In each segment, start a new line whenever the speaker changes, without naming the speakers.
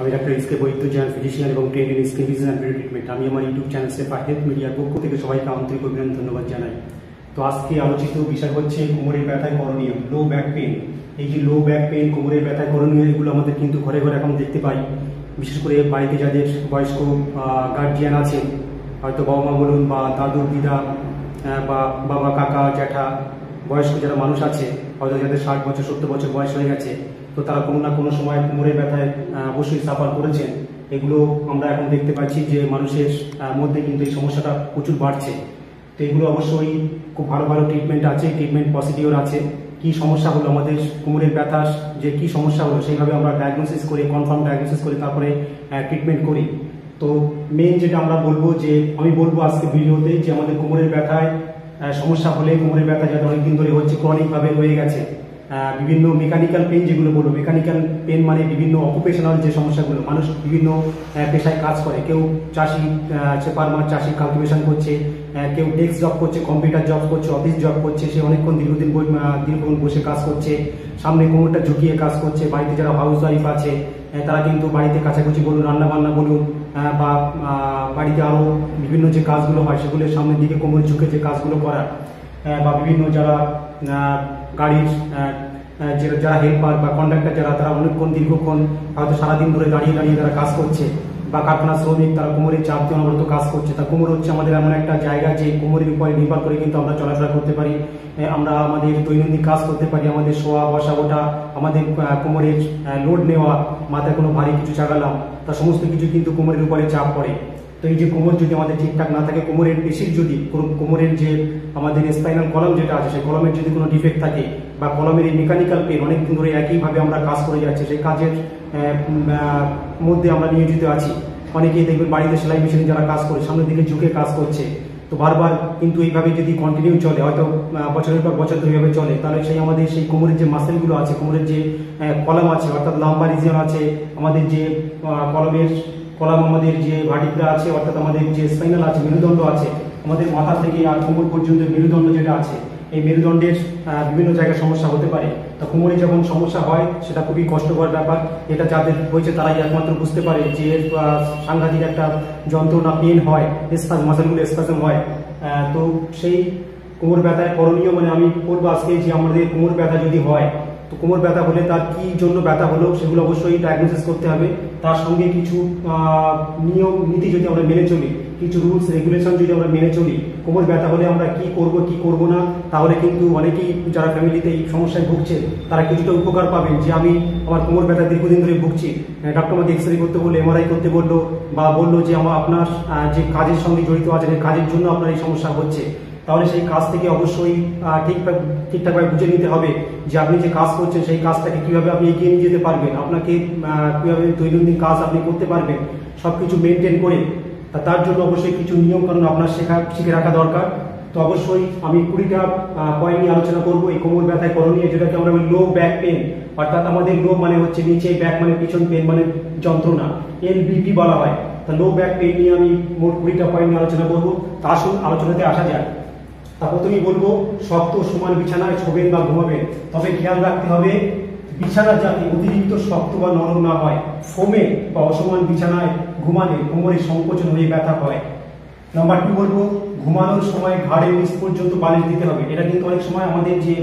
আমি doctor SK বৈদ্য general physician এবং trend in skin disease and beauty treatment. আমি আমার ইউটিউব চ্যানেল সেফা হেলথ মিডিয়ার পক্ষ থেকে সবাইকে আন্তরিক অভিনন্দন ধন্যবাদ জানাই। তো আজকে আলোচিত বিষয় হচ্ছে কোমরের ব্যথায় করণীয়, লো ব্যাক পেন। এই যে লো ব্যাক পেন, কোমরের ব্যথায় করণীয়, এগুলো আমাদের কিন্তু ঘরে ঘরে এখন দেখতে পাই। বিশেষ করে বাড়িতে যাদের বয়স্ক গার্জিয়ান আছে, হয়তো বাবা মা বলুন বা দাদু দিদা বা বাবা কাকা জ্যাঠা, বয়স্ক যারা মানুষ আছে, হয়তো যাদের 60 বছর 70 বছর বয়স হয়ে গেছে, তো তারা কোনো না কোনো সময় কোমরের ব্যথায় অবশ্যই সাফার করেছেন। এগুলো আমরা এখন দেখতে পাচ্ছি যে মানুষের মধ্যে কিন্তু এই সমস্যাটা প্রচুর বাড়ছে। তো এগুলো অবশ্যই খুব ভালো ভালো ট্রিটমেন্ট আছে, ট্রিটমেন্ট প্রসিডিওর আছে। কি সমস্যা হলো আমাদের কোমরের ব্যথার, যে কি সমস্যা হলো সেইভাবে আমরা ডায়াগনোসিস করে, কনফার্ম ডায়াগনোসিস করে তারপরে ট্রিটমেন্ট করি। তো মেইন যেটা আমরা বলবো, যে আমি বলবো আজকে ভিডিওতে, যে আমাদের কোমরের ব্যথায় সমস্যা হলে, কোমরের ব্যথা যাতে অনেকদিন ধরে হচ্ছে, ক্রনিকভাবে রয়ে গেছে, বিভিন্ন মেকানিক্যাল পেন যেগুলো বলবো, মেকানিক্যাল পেন মানে বিভিন্ন অকুপেশনাল যে সমস্যাগুলো, মানুষ বিভিন্ন পেশায় কাজ করে, কেউ চাষি ফার্মার, চাষি কাল্টিভেশন করছে, কেউ ডেস্ক জব করছে, কম্পিউটার জব করছে, অফিস জব করছে, সে অনেকক্ষণ দীর্ঘক্ষণ বসে কাজ করছে, সামনে কোমরটা ঝুঁকিয়ে কাজ করছে। বাড়িতে যারা হাউস ওয়াইফ আছে, তারা কিন্তু বাড়িতে কাছাকাছি বলুন, রান্না বান্না বলুন, বা বাড়িতে আরও বিভিন্ন যে কাজগুলো হয় সেগুলোর সামনের দিকে কোমর ঝুঁকে যে কাজগুলো করা, বা বিভিন্ন যারা গাড়ির যারা হেল্পার বা কন্ডাক্টর যারা, তারা অনেকক্ষণ দীর্ঘক্ষণ হয়তো সারাদিন ধরে দাঁড়িয়ে দাঁড়িয়ে তারা কাজ করছে, বা কারখানা শ্রমিক, তারা কোমরের চাপ দিয়ে অনবরত কাজ করছে। তা কোমর হচ্ছে আমাদের এমন একটা জায়গা যে কোমরের উপরে নির্ভর করে কিন্তু আমরা চলাফেরা করতে পারি, আমরা আমাদের দৈনন্দিন কাজ করতে পারি, আমাদের শোয়া বসা ওঠা, আমাদের কোমরের লোড নেওয়া, মাথায় কোনো ভারী কিছু চাগালাম, তা সমস্ত কিছু কিন্তু কোমরের উপরে চাপ পড়ে। তো এই যে কোমর যদি আমাদের ঠিকঠাক না থাকে, কোমরের পেশির যদি, কোমরের যে আমাদের স্পাইনাল কলাম যেটা আছে, সেই কলামের যদি কোনো ডিফেক্ট থাকে, বা কলামের এই মেকানিক্যাল পেন অনেকদিন ধরে একইভাবে আমরা কাজ করে যাচ্ছি, সেই কাজের মধ্যে আমরা নিয়োজিত আছি। অনেকেই দেখবেন বাড়িতে সেলাই মেশিনে যারা কাজ করে, সামনের দিকে ঝুঁকে কাজ করছে, তো বারবার কিন্তু এইভাবে যদি কন্টিনিউ চলে, হয়তো বছরের পর বছর ধরে এইভাবে চলে, তাহলে সেই আমাদের সেই কোমরের যে মাসেলগুলো আছে, কোমরের যে কলাম আছে, অর্থাৎ লাম্বার রিজিয়ন আছে, আমাদের যে কলাম, আমাদের যে ভার্টিব্রা আছে, অর্থাৎ আমাদের যে স্পাইনাল আছে, মেরুদণ্ড আছে, আমাদের মাথা থেকে আর কোমর পর্যন্ত মেরুদণ্ড যেটা আছে, এই মেরুদণ্ডের বিভিন্ন জায়গায় সমস্যা হতে পারে। তো কোমরে যখন সমস্যা হয়, সেটা খুবই কষ্টকর ব্যাপার। এটা যাদের হয়েছে তারাই একমাত্র বুঝতে পারে যে সাংঘাতিক একটা যন্ত্রণা, পেন হয়, মাসেলগুলো স্পাজম হয়। তো সেই কোমর ব্যথায় করণীয়, মানে আমি বলবো আজকে, যে আমাদের কোমর ব্যথা যদি হয়, তো কোমর ব্যথা হলে তার কি জন্য ব্যথা হলো সেগুলো অবশ্যই ডায়াগনোসিস করতে হবে। তার সঙ্গে কিছু নিয়ম নীতি যদি আমরা মেনে চলি, কিছু রুলস রেগুলেশন যদি আমরা মেনে চলি, কোমর ব্যথা হলে আমরা কি করব কি করব না, তাহলে কিন্তু অনেকেই যারা ফ্যামিলিতে এই সমস্যায় ভুগছে, তারা কিছুটা উপকার পাবেন। যে আমি আমার কোমর ব্যথা দীর্ঘদিন ধরে ভুগছি, ডক্টর আমাকে এক্সরে করতে বললো, এমআরআই করতে বললো, বা বললো যে আপনার যে কাজের সঙ্গে জড়িত আছেন, এই কাজের জন্য আপনার এই সমস্যা হচ্ছে, তাহলে সেই কাজ থেকে অবশ্যই ঠিকঠাকভাবে বুঝে নিতে হবে যে আপনি যে কাজ করছেন, সেই কাজটাকে কিভাবে আপনি এগিয়ে নিয়ে যেতে পারবেন, আপনাকে কিভাবে দৈনন্দিন কাজ আপনি করতে পারবেন, সবকিছু মেনটেন করে। তার জন্য অবশ্যই কিছু নিয়ম কানুন আপনার শিখে রাখা দরকার। তো অবশ্যই আমি 20টা পয়েন্ট নিয়ে আলোচনা করবো এই কোমর ব্যথায় করণীয়, যেটাকে আমরা লো ব্যাক পেন, অর্থাৎ আমাদের লো মানে হচ্ছে নিচে, ব্যাক মানে পিছন, পেন মানে যন্ত্রণা, LBP বলা হয়। তা লো ব্যাক পেন নিয়ে আমি মোট 20টা পয়েন্ট নিয়ে আলোচনা করবো। তা আসুন আলোচনাতে আসা যায়। তা প্রথমেই বলবো, শক্ত সমান বিছানায় শোবেন বা ঘুমাবেন, তবে খেয়াল রাখতে হবে বিছানা যাতে অতিরিক্ত শক্ত বা নরম না হয়। ফোমে বা অসমান বিছানায় ঘুমালে কোমরের সংকোচন হয়ে ব্যথা হয়। নাম্বার 2 বলবো, ঘুমানোর সময় ঘাড়ের নিচ পর্যন্ত বালিশ দিতে হবে। এটা কিন্তু অনেক সময় আমাদের যে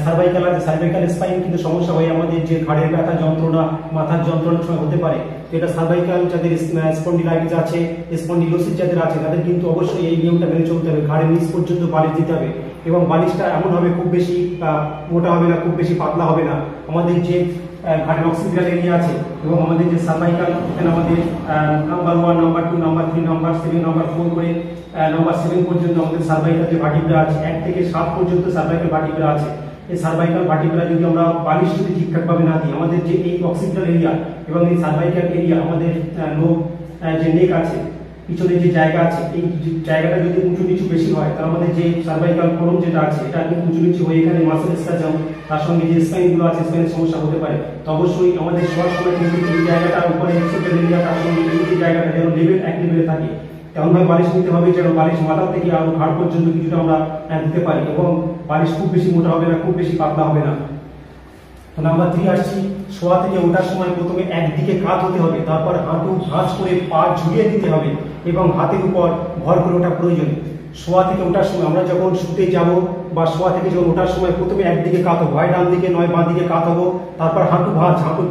সার্ভাইকাল আছে, সার্ভাইকাল স্পাইন কিন্তু সমস্যা হয়ে আমাদের যে ঘাড়ের ব্যথা যন্ত্রণা, মাথার যন্ত্রণার সময় হতে পারে। এটা সার্ভাইকাল যাদের স্পন্ডিলাইটিস আছে, স্পন্ডিলোসিস যাদের আছে, তাদের কিন্তু অবশ্যই এই নিয়মটা মেনে চলতে হবে। ঘাড়ের নিচ পর্যন্ত বালিশ দিতে হবে, এবং বালিশটা এমন হবে, খুব বেশি মোটা হবে না, খুব বেশি পাতলা হবে না। আমাদের যে ঘাড়ের অক্সিপিটাল এরিয়া আছে এবং আমাদের যে সার্ভাইকাল, এখানে আমাদের number 1, number 2, number 3, number 7, number 4 করে নাম্বার 7 পর্যন্ত আমাদের সার্ভাইকাল যে ভার্টিব্রা আছে, 1 থেকে 7 পর্যন্ত সার্ভাইকাল ভার্টিব্রা আছে। এই সার্ভাইকাল ভার্টিব্রা যদি আমরা বালিশ যদি ঠিকঠাকভাবে না দিই, আমাদের যে এই অক্সিপিটাল এরিয়া এবং এই সার্ভাইকাল এরিয়া, আমাদের যে নেক আছে, পিছনে যে জায়গা আছে, এই জায়গাটা যদি উঁচু নিচু বেশি হয়, তাহলে আমাদের যে সার্ভাইকাল কলম যেটা আছে, এটা কিন্তু উঁচু নিচু হয়ে এখানে মাসেল স্প্যাজম, তার সঙ্গে যে স্পাইনগুলো আছে, স্পাইনের সমস্যা হতে পারে। তো অবশ্যই আমাদের সবার সময় কিন্তু এই জায়গাটা উপরে অক্সিপিটাল এরিয়া, তার সঙ্গে এই যে জায়গাটা যেন এক লেভেলে থাকে, তেমনভাবে বালিশ নিতে হবে যেন বালিশ মাথা থেকে আরো ঘাড় পর্যন্ত কিছুটা আমরা দিতে পারি, এবং বালিশ খুব বেশি মোটা হবে না, খুব বেশি পাতলা হবে না। তো নাম্বার 3 আসছি, শোয়া থেকে ওঠার সময় প্রথমে একদিকে কাত হতে হবে, তারপর হাঁটু ভাঁজ করে পা ঝুলিয়ে দিতে হবে এবং হাতের উপর ভর করে ওঠা প্রয়োজন। শোয়া থেকে ওঠার সময় আমরা যখন শুতে যাব বা শোয়া থেকে যখন ওঠার সময় প্রথমে একদিকে কাত হবো, হয় ডান দিকে নয় বাঁ দিকে কাত হবো, তারপর হাঁটু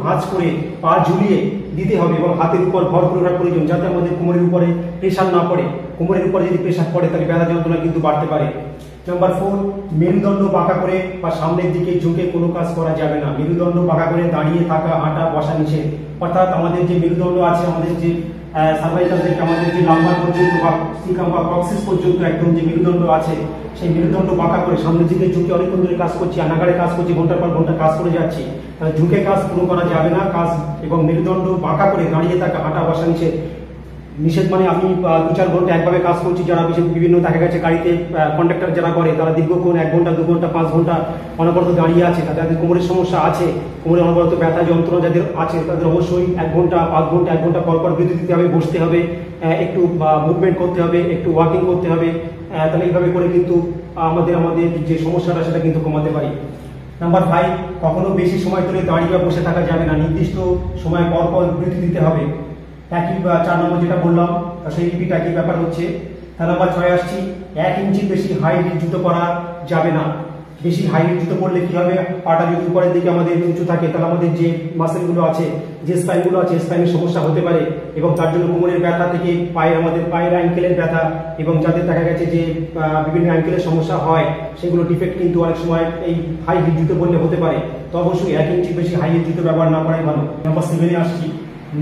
ভাঁজ করে পা ঝুলিয়ে দিতে হবে এবং হাতের উপর ভর করে ওঠা প্রয়োজন, যাতে আমাদের কোমরের উপরে প্রেশার না পড়ে। কোমরের উপরে যদি প্রেশার পড়ে তাহলে ব্যথা যন্ত্রণা কিন্তু বাড়তে পারে। নাম্বার 4, মেরুদণ্ড বাঁকা করে বা সামনের দিকে ঝুঁকে কোনো কাজ করা যাবে না। মেরুদণ্ড বাঁকা করে দাঁড়িয়ে থাকা, হাঁটা, বসা নিষেধ। অর্থাৎ আমাদের যে মেরুদণ্ড আছে, আমাদের যে সার্ভাইকাল থেকে আমাদের যে লাম্বার পর্যন্ত বা সিকাম বা কক্সিস পর্যন্ত একদম যে মেরুদণ্ড আছে, সেই মেরুদণ্ড বাঁকা করে সামনের দিকে ঝুঁকে অনেকক্ষণ ধরে কাজ করছি, আনাগাড়ে কাজ করছি, ঘন্টার পর ঘন্টা কাজ করে যাচ্ছি, তাহলে ঝুঁকে কাজ পুরো করা যাবে না। কাজ এবং মেরুদণ্ড বাঁকা করে দাঁড়িয়ে থাকা, হাঁটা, বসা নিষেধ। নিষেধ মানে আমি 2-4 ঘন্টা একভাবে কাজ করছি, যারা বিভিন্ন দেখা গেছে গাড়িতে কন্ডাক্টর যারা করে, তারা দীর্ঘক্ষণ 1 ঘন্টা 2 ঘন্টা 5 ঘন্টা অনবরত দাঁড়িয়ে আছে, যাদের কোমরের সমস্যা আছে, কোমরে অনবরত ব্যথা যন্ত্রণা যাদের আছে, তাদের অবশ্যই 1 ঘন্টা 5 ঘন্টা 1 ঘন্টা পর বিরতি দিতে হবে, বসতে হবে, একটু মুভমেন্ট করতে হবে, একটু ওয়াকিং করতে হবে। তাহলে এইভাবে করে কিন্তু আমাদের যে সমস্যাটা সেটা কিন্তু কমাতে পারি। নাম্বার 5, কখনো বেশি সময় ধরে দাঁড়িয়ে বা বসে থাকা যাবে না, নির্দিষ্ট সময় পর বিরতি দিতে হবে। একই 4 নম্বর যেটা বললাম সেই রিপিট একই ব্যাপার হচ্ছে। তার নাম্বার 6 আসছি, 1 ইঞ্চির বেশি হাইট জুতো পরা যাবে না। বেশি হাইট জুতো পরলে কি হবে, পাটা যদি উপরের দিকে আমাদের উঁচু থাকে তাহলে আমাদের যে মাসেলগুলো আছে, যে স্পাইনগুলো আছে, স্পাইনের সমস্যা হতে পারে এবং তার জন্য কোমরের ব্যথা থেকে পায়ের অ্যাঙ্কেলের ব্যথা এবং যাদের দেখা গেছে যে বিভিন্ন অ্যাঙ্কেলের সমস্যা হয়, সেগুলো ডিফেক্ট কিন্তু অনেক সময় এই হাই হিট জুতো পরলে হতে পারে। তো অবশ্যই 1 ইঞ্চির বেশি হাই হিট জুতো ব্যবহার না করাই ভালো। নাম্বার 7 আসছি,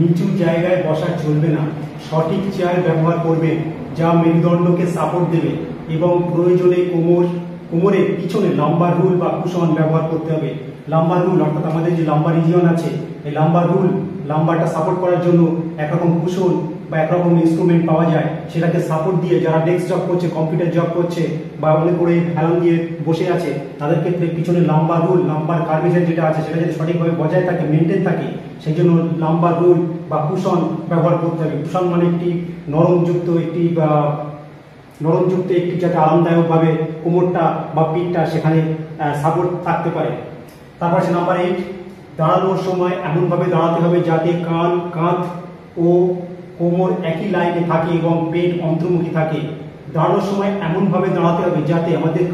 নিচু জায়গায় বসা চলবে না। সঠিক চেয়ার ব্যবহার করবেন যা মেরুদণ্ডকে সাপোর্ট দেবে এবং প্রয়োজনে কোমরের পিছনে লাম্বার রুল বা কুশন ব্যবহার করতে হবে। লাম্বার রুল অর্থাৎ আমাদের যে লাম্বার রিজিয়ন আছে, এই লাম্বার রুল, লাম্বারটা সাপোর্ট করার জন্য একরকম কুশন বা একরকম ইনস্ট্রুমেন্ট পাওয়া যায়, সেটাকে সাপোর্ট দিয়ে যারা ডেস্ক জব করছে, কম্পিউটার জব করছে বা অনেক করে হেলান দিয়ে বসে আছে, তাদের ক্ষেত্রে পিছনে লাম্বার রুল, লাম্বার কার্ভেচার যেটা আছে সেটা যদি সঠিকভাবে বজায় থাকে, মেনটেন থাকে, সেই জন্য লাম্বার রুল বা কুশন ব্যবহার করতে হবে। কুশন মানে একটি নরমযুক্ত একটি যাতে আরামদায়কভাবে কোমরটা বা পিঠটা সেখানে সাপোর্ট থাকতে পারে। তারপর আছে নাম্বার 8, দাঁড়ানোর সময় এমনভাবে দাঁড়াতে হবে যাতে কাঁধ ও কোমর একই লাইনে থাকে এবং পেট অন্তর্মুখী থাকে। দাঁড়ানোর সময় এমনভাবে দাঁড়াতে হবে যাতে আমাদের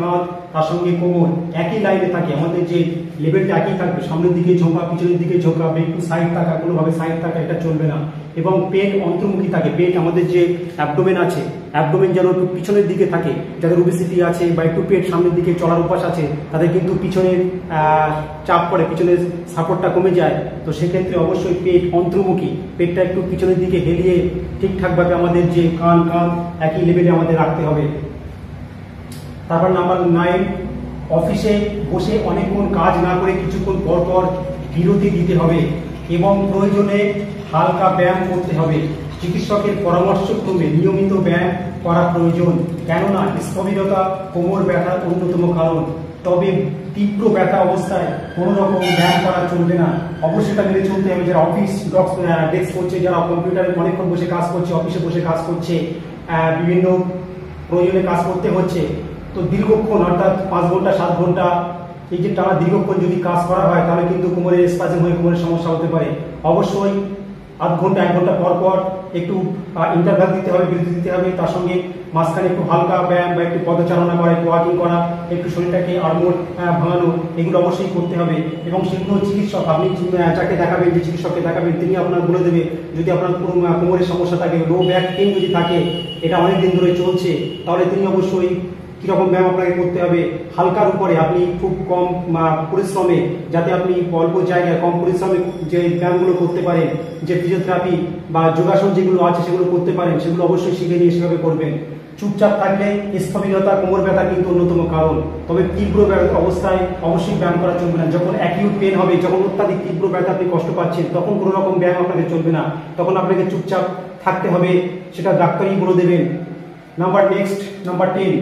কাঁধ তার সঙ্গে কোমর একই লাইনে থাকে, আমাদের যে লেভেলটা একই থাকবে, সামনের দিকে ঝোঁকা, পিছনের দিকে ঝোঁকা, একটু সাইড থাকা, কোনোভাবে সাইড থাকা এটা চলবে না। এবং পেট অন্তর্মুখী থাকে, পেট আমাদের যে অ্যাবডোমেন আছে, অ্যাবডোমেন যেন একটু পিছনের দিকে থাকে। যাদের ওবেসিটি আছে বা একটু পেট সামনের দিকে চলার অভ্যাস আছে, তাদের কিন্তু পিছনের চাপ পড়ে, পিছনের সাপোর্টটা কমে যায়। তো সেক্ষেত্রে অবশ্যই পেট অন্তর্মুখী, পেটটা একটু পিছনের দিকে হেলিয়ে ঠিকঠাকভাবে আমাদের যে কাঁধ একই লেভেলে আমাদের রাখতে হবে। তারপর নাম্বার 9, অফিসে বসে অনেকক্ষণ কাজ না করে কিছুক্ষণ পর বিরতি দিতে হবে এবং প্রয়োজনে হালকা ব্যায়াম করতে হবে। চিকিৎসকের পরামর্শক্রমে নিয়মিত ব্যায়াম করা প্রয়োজন, কেননা স্থবিরতা কোমর ব্যথার অন্যতম কারণ। তবে তীব্র ব্যথা অবস্থায় কোনো রকম ব্যায়াম করা চলবে না, অবশ্যই এটা মেনে চলতে হবে। যারা অফিস ডেস্ক করছে, যারা কম্পিউটারে অনেকক্ষণ বসে কাজ করছে, অফিসে বসে কাজ করছে, বিভিন্ন প্রয়োজনে কাজ করতে হচ্ছে, তো দীর্ঘক্ষণ অর্থাৎ 5 ঘন্টা 7 ঘন্টা এই যে টানা দীর্ঘক্ষণ যদি কাজ করা হয় তাহলে কিন্তু কোমরের স্পাজম হয়ে কোমরের সমস্যা হতে পারে। অবশ্যই আধ ঘন্টা 1 ঘন্টা পর একটু ইন্টারভাল দিতে হবে, বিরতি দিতে হবে। তার সঙ্গে মাঝখানে একটু হালকা ব্যায়াম বা একটু পদচারণা করা, একটু ওয়াকিং করা, একটু শরীরটাকে আড়মোড় ভাঙানো, এগুলো অবশ্যই করতে হবে। এবং সেগুলো চিকিৎসক, আপনি যাকে দেখাবেন, যে চিকিৎসককে দেখাবেন, তিনি আপনার বলে দেবে। যদি আপনার কোমরের সমস্যা থাকে, লো ব্যাক পেইন যদি থাকে, এটা অনেকদিন ধরে চলছে, তাহলে তিনি অবশ্যই কিরকম ব্যায়াম আপনাকে করতে হবে, হালকার উপরে আপনি খুব কম পরিশ্রমে, যাতে আপনি অল্প জায়গায় কম পরিশ্রমে যে ব্যায়ামগুলো করতে পারেন, যে ফিজিওথেরাপি বা যোগাসন যেগুলো আছে সেগুলো করতে পারেন, সেগুলো অবশ্যই শিখে নিয়ে সেভাবে করবেন। চুপচাপ থাকলে স্থবিরতা, কোমর ব্যথা কিন্তু অন্যতম কারণ। তবে তীব্র অবস্থায় অবশ্যই ব্যায়াম করা চলবে না। যখন অ্যাকিউট পেন হবে, যখন অত্যাধিক তীব্র ব্যথা আপনি কষ্ট পাচ্ছেন, তখন কোনো রকম ব্যায়াম আপনাকে চলবে না, তখন আপনাকে চুপচাপ থাকতে হবে, সেটা ডাক্তারই বলে দেবেন। নাম্বার 10,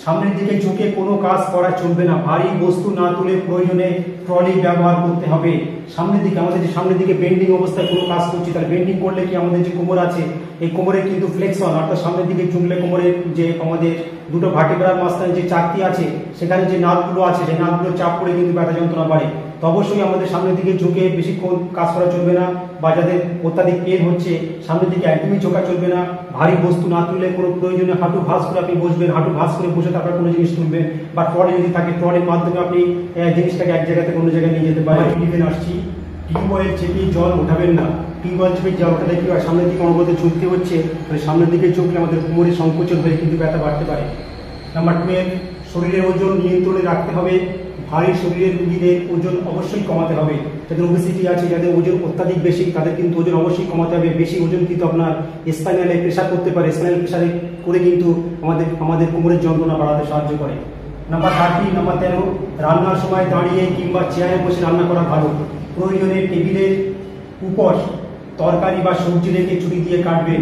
সামনের দিকে ঝুঁকে কোনো কাজ করা চলবে না। ভারী বস্তু না তুলে প্রয়োজনে ট্রলি ব্যবহার করতে হবে। সামনের দিকে, আমাদের যে সামনের দিকে বেন্ডিং অবস্থায় কোনো কাজ করছি, তাহলে বেন্ডিং করলে কি আমাদের যে কোমর আছে, এই কোমরের কিন্তু ফ্লেক্সন, অর্থাৎ সামনের দিকে ঝুঁকলে কোমরের যে আমাদের দুটো ভার্টিব্রার মাঝখানে যে চাকতি আছে, সেখানে যে নার্ভগুলো আছে, সেই নার্ভগুলো চাপ পড়ে কিন্তু ব্যথা যন্ত্রণা বাড়ে। তো অবশ্যই আমাদের সামনের দিকে ঝুঁকে বেশিক্ষণ কাজ করা চলবে না, বা যাদের অত্যাধিক পেন হচ্ছে সামনের দিকে একদমই ঝোঁকা চলবে না। ভারী বস্তু না তুললে কোনো প্রয়োজনে হাঁটু ভাঁজ করে আপনি বসবেন, হাঁটু ভাঁজ করে বসে তারপর কোনো জিনিস তুলবেন, বা ট্রলি যদি থাকে ট্রলির মাধ্যমে আপনি জিনিসটাকে এক জায়গা থেকে অন্য জায়গায় নিয়ে যেতে পারেন। টিফিন আসছি, টিউবওয়েল চেপে জল উঠাবেন না। টিউবওয়েল চেপে জল উঠালে কি হয়, সামনের দিকে আমাদের ঝুঁকতে হচ্ছে, মানে সামনের দিকে ঝুঁকলে আমাদের কোমরে সংকোচন হয়ে কিন্তু ব্যথা বাড়তে পারে। নাম্বার 12, শরীরের ওজন নিয়ন্ত্রণে রাখতে হবে। ভারী শরীরের রোগীদের ওজন অবশ্যই কমাতে হবে। যাদের ওবেসিটি আছে, যাদের ওজন অত্যাধিক বেশি, তাদের কিন্তু ওজন অবশ্যই কমাতে হবে। বেশি ওজন কিন্তু আপনার স্পাইনালে প্রেশার করতে পারে, স্পাইনাল প্রেশারে করে কিন্তু আমাদের কোমরের যন্ত্রণা বাড়াতে সাহায্য করে। নাম্বার 13, রান্নার সময় দাঁড়িয়ে কিংবা চেয়ারে বসে রান্না করা ভালো। প্রয়োজনে টেবিলের উপর তরকারি বা সবজি রেখে ছুরি দিয়ে কাটবেন।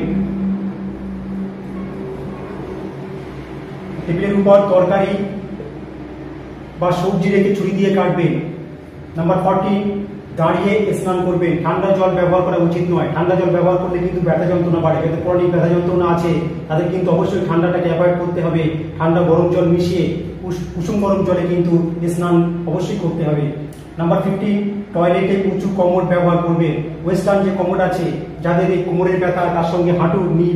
টেবিলের উপর তরকারি বা সবজি রেখে ছুরি দিয়ে কাটবেন। নাম্বার 14, দাঁড়িয়ে স্নান করবেন। ঠান্ডা জল ব্যবহার করা উচিত নয়। ঠান্ডা জল ব্যবহার করলে কিন্তু ব্যথা যন্ত্রণা বাড়ে। যাদের ক্রনিক ব্যথা যন্ত্রণা আছে তাদের কিন্তু অবশ্যই ঠান্ডাটাকে অ্যাভয়েড করতে হবে। ঠান্ডা গরম জল মিশিয়ে কুসুম গরম জলে কিন্তু স্নান অবশ্যই করতে হবে। নাম্বার 15, টয়লেটে উঁচু কমোড ব্যবহার করবে। ওয়েস্টার্ন যে কমোড আছে, যাদের এই কোমরের ব্যথা, তার সঙ্গে হাঁটু নি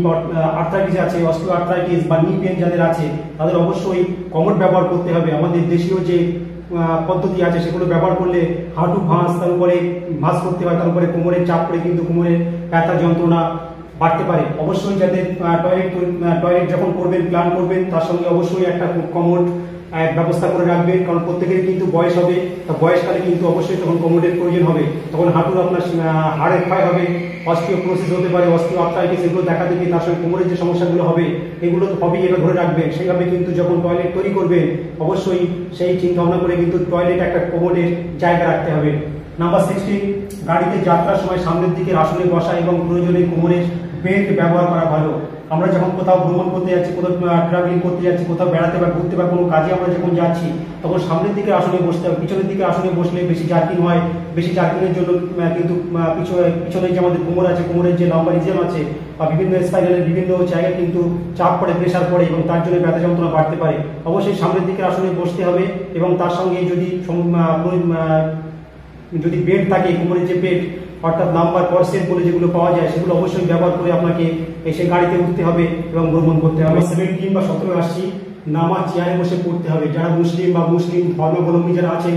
আর্থ্রাইটিস আছে, অস্টিও আর্থ্রাইটিস বা নি পেন যাদের আছে, তাদের অবশ্যই কমোড ব্যবহার করতে হবে। আমাদের দেশীয় যে পদ্ধতি আছে সেগুলো ব্যবহার করলে হাঁটু ভাঁজ, তার উপরে ভাঁজ করতে হয়, তার উপরে কোমরের চাপ পড়ে কিন্তু কোমরের ব্যথা যন্ত্রণা বাড়তে পারে। অবশ্যই যাদের টয়লেট যখন করবেন, প্ল্যান করবেন, তার সঙ্গে অবশ্যই একটা কমোড ব্যবস্থা করে রাখবেন, কারণ প্রত্যেকেরই কিন্তু বয়স হবে। তা বয়সকালে কিন্তু অবশ্যই তখন কমোডের প্রয়োজন হবে। তখন হাঁটুর আপনার হাড়ের ক্ষয় হবে, অস্টিওপোরোসিস হতে পারে, অস্টিও আর্থ্রাইটিস, এগুলো দেখা দেবে। তার সঙ্গে কোমরের যে সমস্যাগুলো হবে এগুলো তো হবেই, এটা ধরে রাখবেন। সেইভাবে কিন্তু যখন টয়লেট তৈরি করবেন অবশ্যই সেই চিন্তা ভাবনা করে কিন্তু টয়লেট একটা কমোডের জায়গা রাখতে হবে। নাম্বার 16, গাড়িতে যাত্রার সময় সামনের দিকে আসনে বসা এবং প্রয়োজনে কোমরের বেল্ট ব্যবহার করা ভালো। আমরা যখন কোথাও ভ্রমণ করতে যাচ্ছি, কোথাও ট্রাভেলিং করতে যাচ্ছি, কোথাও বেড়াতে বা ঘুরতে বা কোনো কাজে আমরা যখন যাচ্ছি, তখন সামনের দিকে আসনে বসতে হবে। পিছনের দিকে আসনে বসলে বেশি জার্কিং হয়। বেশি জার্কিংয়ের জন্য কিন্তু পিছনে যে আমাদের কোমর আছে, কোমরের যে লাম্বার রিজিয়ন আছে বা বিভিন্ন স্পাইনালের বিভিন্ন জায়গায় কিন্তু চাপ পড়ে, প্রেশার পড়ে এবং তার জন্য ব্যথা যন্ত্রণা বাড়তে পারে। অবশ্যই সামনের দিকে আসনে বসতে হবে এবং তার সঙ্গে যদি বেড থাকে, কোমরের যে বেড অর্থাৎ নাম্বার কর্সেট বলে যেগুলো পাওয়া যায়, সেগুলো অবশ্যই ব্যবহার করে আপনাকে এসে গাড়িতে উঠতে হবে এবং ভ্রমণ করতে হবে। 17 বা 17 আসছি, নামাজ চেয়ারে বসে পড়তে হবে। যারা মুসলিম বা মুসলিম ধর্মাবলম্বী যারা আছেন,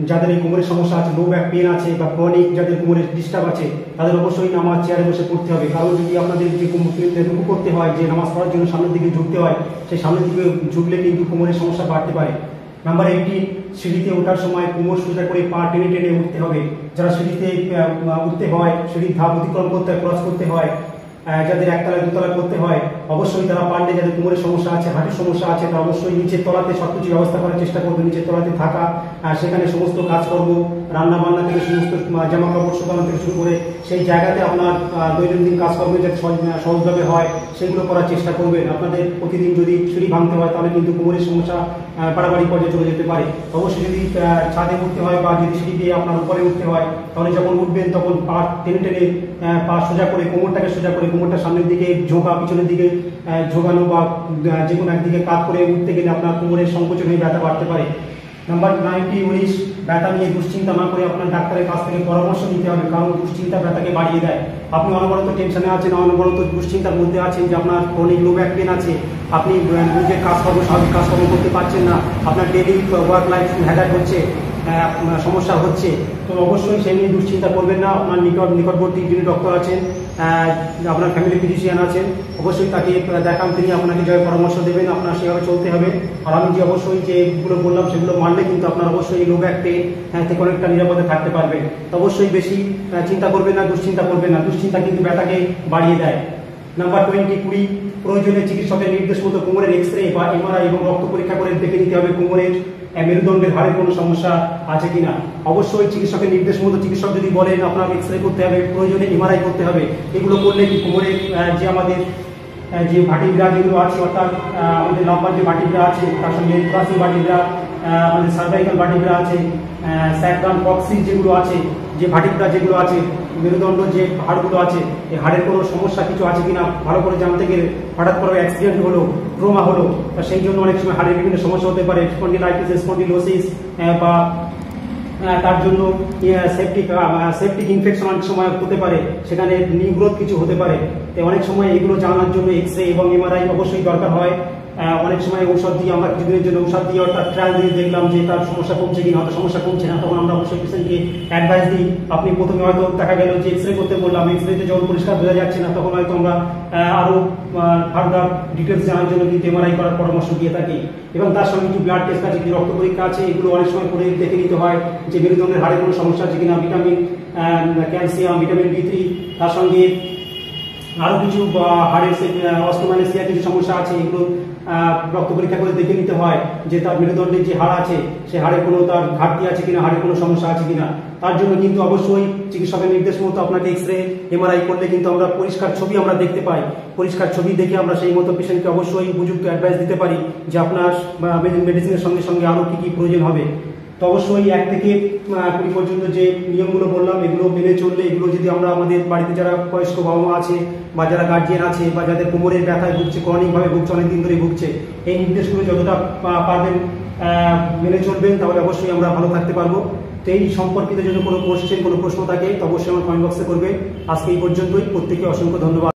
যাদের এই কোমরের সমস্যা আছে, লো ব্যাক পেন আছে বা ক্রনিক যাদের কোমরের ডিস্টার্ব আছে, তাদের অবশ্যই নামাজ চেয়ারে বসে পড়তে হবে। কারণ যদি আপনাদের যে রুকু করতে হয়, যে নামাজ পড়ার জন্য সামনের দিকে ঝুঁকতে হয়, সেই সামনের দিকে ঝুঁকলে কিন্তু কোমরের সমস্যা বাড়তে পারে। নাম্বার 18, সিঁড়িতে ওঠার সময় কোমর সোজা করে পা টেনে টেনে উঠতে হবে। যারা সিঁড়িতে উঠতে হয়, সিঁড়ির ধাপ অতিক্রম করতে হয়, ক্রস করতে হয়, যাদের একতলা দুতলা করতে হয়, অবশ্যই তারা পারলে, যাদের কোমরের সমস্যা আছে, হাঁটুর সমস্যা আছে, তারা অবশ্যই নিচের তলাতে সবকিছু ব্যবস্থা করার চেষ্টা করবে। নিচের তলাতে থাকা, সেখানে সমস্ত কাজকর্ম, রান্না বান্না থেকে সমস্ত জামা কাপড় শুকানো থেকে শুরু করে সেই জায়গাতে আপনার দৈনন্দিন কাজকর্ম যাতে সহজভাবে হয় সেগুলো করার চেষ্টা করবেন। আপনাদের প্রতিদিন যদি সিঁড়ি ভাঙতে হয় তাহলে কিন্তু কোমরের সমস্যা বাড়াবাড়ি পর্যায়ে চলে যেতে পারে। অবশ্যই যদি ছাদে উঠতে হয় বা যদি সিঁড়ি দিয়ে আপনার উপরে উঠতে হয়, তাহলে যখন উঠবেন তখন পা টেনে টেনে পা সোজা করে, কোমরটাকে সোজা করে, কোমরটা সামনের দিকে ঝোঁকা, পিছনের দিকে ঝোঁকানো বা যে কোনো একদিকে কাত করে উঠতে গেলে আপনার কোমরের সংকোচন হয়ে ব্যথা বাড়তে পারে। নাম্বার 19, ব্যথা নিয়ে দুশ্চিন্তা না করে আপনার ডাক্তারের কাছ থেকে পরামর্শ নিতে হবে, কারণ দুশ্চিন্তা ব্যথাকে বাড়িয়ে দেয়। আপনি অনবরত টেনশনে আছেন, অনবরত দুশ্চিন্তার মধ্যে আছেন যে আপনার ক্রনিক লো ব্যাক পেন আছে, আপনি নিজের কাজকর্ম, স্বাভাবিক কাজকর্ম করতে পারছেন না, আপনার ডেইলি ওয়ার্ক লাইফ হ্যাজার্ড হচ্ছে, সমস্যা হচ্ছে, তো অবশ্যই সেই নিয়ে দুশ্চিন্তা করবেন না। আপনার নিকটবর্তী যিনি ডক্টর আছেন, আপনার ফ্যামিলি ফিজিশিয়ান আছেন, অবশ্যই তাকে দেখান, তিনি আপনাকে যে পরামর্শ দেবেন আপনার সেভাবে চলতে হবে। আর আমি যে অবশ্যই যেগুলো বললাম সেগুলো মানলে কিন্তু আপনার অবশ্যই লো ব্যাক পেন থেকে অনেকটা নিরাপদে থাকতে পারবেন। তো অবশ্যই বেশি চিন্তা করবেন না, দুশ্চিন্তা করবেন না। দুশ্চিন্তা কিন্তু ব্যথাকে বাড়িয়ে দেয়। নাম্বার 20, প্রয়োজনে চিকিৎসকের নির্দেশ মতো কোমরের এক্সরে বা এমআরআই এবং রক্ত পরীক্ষা করে দেখে নিতে হবে কোমরের মেরুদণ্ডের হাড়ের কোনো সমস্যা আছে কিনা। অবশ্যই চিকিৎসকের নির্দেশ মতো, চিকিৎসক যদি বলেন আপনার এক্সরে করতে হবে, প্রয়োজনে এমআরআই করতে হবে, এগুলো করলে কি কোমরের যে আমাদের যে ভাটিব্রা যেগুলো আছে, অর্থাৎ আমাদের লম্বার যে ভাটিব্রা আছে, তার সঙ্গে থোরাসিক ভাটিব্রা, আমাদের সার্ভাইকাল ভাটিব্রা আছে, স্যাক্রাম কক্সিস যেগুলো আছে, যে ভাটিব্রা যেগুলো আছে, মেরুদণ্ড যে হাড়গুলো আছে, এই হাড়ের কোনো সমস্যা কিছু আছে কিনা ভালো করে জানতে গেলে, হঠাৎ করে অ্যাক্সিডেন্ট হলো, ট্রমা হলো, সেই জন্য অনেক সময় হাড়ের বিভিন্ন সমস্যা হতে পারে, স্পন্ডিলাইটিস, স্পন্ডিলোসিস বা তার জন্য সেপটিক ইনফেকশন অনেক সময় হতে পারে, সেখানে নিউ গ্রোথ কিছু হতে পারে। তো অনেক সময় এগুলো জানার জন্য এক্সরে এবং এমআরআই অবশ্যই দরকার হয়। অনেক সময় ঔষধ দিয়ে আমরা কিছুদিনের জন্য ঔষধ দিয়ে অর্থাৎ ট্রায়াল দিয়ে দেখলাম যে তার সমস্যা কমছে কিনা, হয়তো সমস্যা কমছে না, তখন আমরা অবশ্যই পেশেন্টকে অ্যাডভাইস দিই। আপনি প্রথমে হয়তো দেখা গেল যে এক্সরে করতে বললাম, এক্সরেতে যখন পরিষ্কার বোঝা যাচ্ছে না, তখন হয়তো আমরা আরো ফার্দার ডিটেলস জানার জন্য কিন্তু এমআরআই করার পরামর্শ দিয়ে থাকি। এবং তার সঙ্গে কিছু ব্লাড টেস্ট আছে, কিছু রক্ত পরীক্ষা আছে, এগুলো অনেক সময় করে দেখে নিতে হয় যে মেরুদণ্ডের হাড়ে কোনো সমস্যা আছে কিনা, ভিটামিন ক্যালসিয়াম, ভিটামিন D3, তার সঙ্গে আরো কিছু হাড়ের অস্টোমাইলেসিয়া কিছু সমস্যা আছে, এগুলো রক্ত পরীক্ষা করে দেখে নিতে হয় যে তার মেরুদণ্ডের যে হাড় আছে সে হাড়ে কোনো তার ঘাটতি আছে কিনা, হাড়ে কোনো সমস্যা আছে কিনা। তার জন্য কিন্তু অবশ্যই চিকিৎসকের নির্দেশ মতো আপনাকে এক্সরে এমআরআই করলে কিন্তু আমরা পরিষ্কার ছবি আমরা দেখতে পাই। পরিষ্কার ছবি দেখে আমরা সেই মতো পেশেন্টকে অবশ্যই উপযুক্ত অ্যাডভাইস দিতে পারি যে আপনার মেডিসিনের সঙ্গে সঙ্গে আরো কি কি প্রয়োজন হবে। তো অবশ্যই 1 থেকে 20 পর্যন্ত যে নিয়মগুলো বললাম এগুলো মেনে চললে, এগুলো যদি আমরা আমাদের বাড়িতে যারা বয়স্ক বাবা মা আছে বা যারা গার্জিয়ান আছে বা যাদের কোমরের ব্যথায় ভুগছে, ক্রনিকভাবে ভুগছে, অনেকদিন ধরে ভুগছে, এই নির্দেশগুলো যতটা পারবেন মেনে চলবেন, তাহলে অবশ্যই আমরা ভালো থাকতে পারবো। তো এই সম্পর্কিত যদি কোনো কোশ্চেন, কোনো প্রশ্ন থাকে তো অবশ্যই আমার কমেন্ট বক্সে করবে। আজকে এই পর্যন্তই, প্রত্যেকে অসংখ্য ধন্যবাদ।